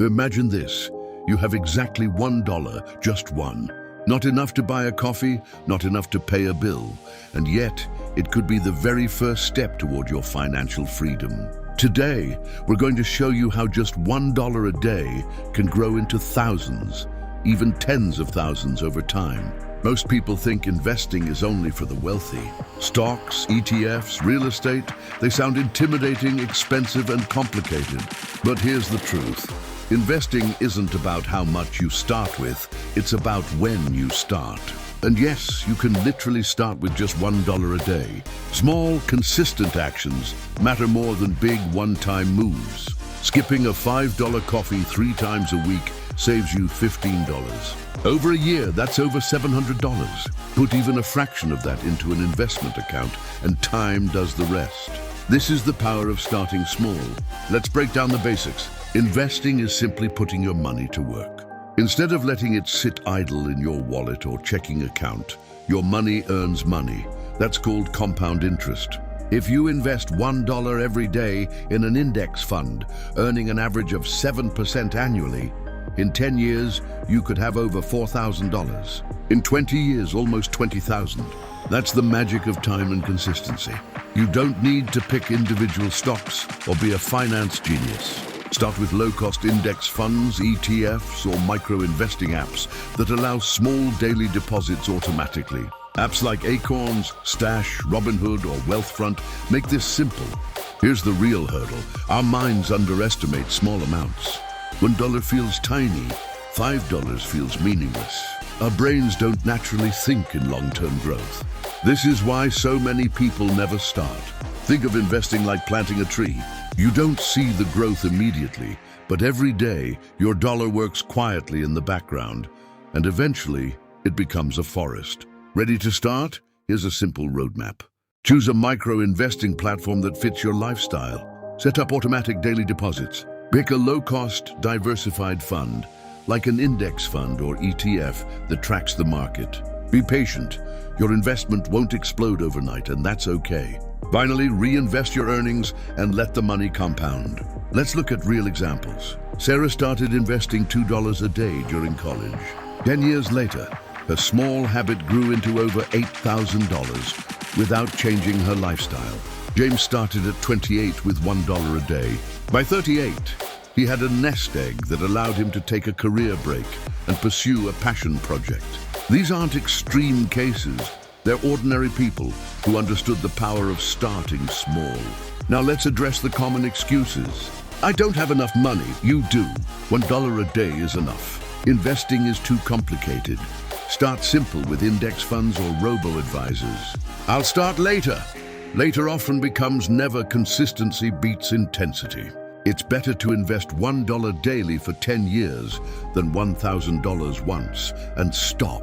Imagine this. You have exactly $1, just one. Not enough to buy a coffee, not enough to pay a bill, and yet it could be the very first step toward your financial freedom. Today, we're going to show you how just $1 a day can grow into thousands, even tens of thousands over time. Most people think investing is only for the wealthy. Stocks, ETFs, real estate, they sound intimidating, expensive, and complicated. But here's the truth. Investing isn't about how much you start with, it's about when you start. And yes, you can literally start with just $1 a day. Small, consistent actions matter more than big one-time moves. Skipping a $5 coffee 3 times a week saves you $15. Over a year, that's over $700. Put even a fraction of that into an investment account, and time does the rest. This is the power of starting small. Let's break down the basics. Investing is simply putting your money to work. Instead of letting it sit idle in your wallet or checking account, your money earns money. That's called compound interest. If you invest $1 every day in an index fund, earning an average of 7% annually, in 10 years, you could have over $4,000. In 20 years, almost $20,000. That's the magic of time and consistency. You don't need to pick individual stocks or be a finance genius. Start with low-cost index funds, ETFs, or micro-investing apps that allow small daily deposits automatically. Apps like Acorns, Stash, Robinhood, or Wealthfront make this simple. Here's the real hurdle. Our minds underestimate small amounts. $1 feels tiny, $5 feels meaningless. Our brains don't naturally think in long-term growth. This is why so many people never start. Think of investing like planting a tree. You don't see the growth immediately, but every day your dollar works quietly in the background, and eventually it becomes a forest. Ready to start? Here's a simple roadmap. Choose a micro-investing platform that fits your lifestyle. Set up automatic daily deposits. Pick a low-cost, diversified fund, like an index fund or ETF that tracks the market. Be patient. Your investment won't explode overnight, and that's okay. Finally, reinvest your earnings and let the money compound. Let's look at real examples. Sarah started investing $2 a day during college. 10 years later, her small habit grew into over $8,000 without changing her lifestyle. James started at 28 with $1 a day. By 38, he had a nest egg that allowed him to take a career break and pursue a passion project. These aren't extreme cases. They're ordinary people who understood the power of starting small. Now let's address the common excuses. I don't have enough money. You do. $1 a day is enough. Investing is too complicated. Start simple with index funds or robo-advisors. I'll start later. Later often becomes never. Consistency beats intensity. It's better to invest $1 daily for 10 years than $1,000 once and stop.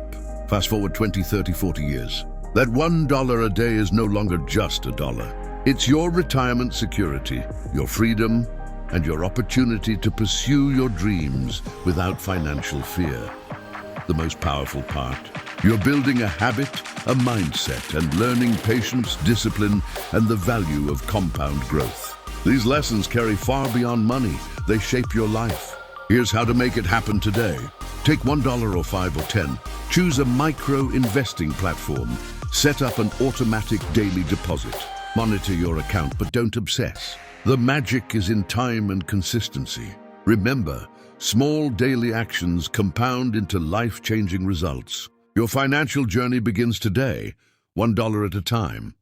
Fast forward 20, 30, 40 years. That $1 a day is no longer just a dollar. It's your retirement security, your freedom, and your opportunity to pursue your dreams without financial fear. The most powerful part. You're building a habit, a mindset, and learning patience, discipline, and the value of compound growth. These lessons carry far beyond money. They shape your life. Here's how to make it happen today. Take $1 or 5 or 10. Choose a micro-investing platform. Set up an automatic daily deposit. Monitor your account, but don't obsess. The magic is in time and consistency. Remember, small daily actions compound into life-changing results. Your financial journey begins today, $1 at a time.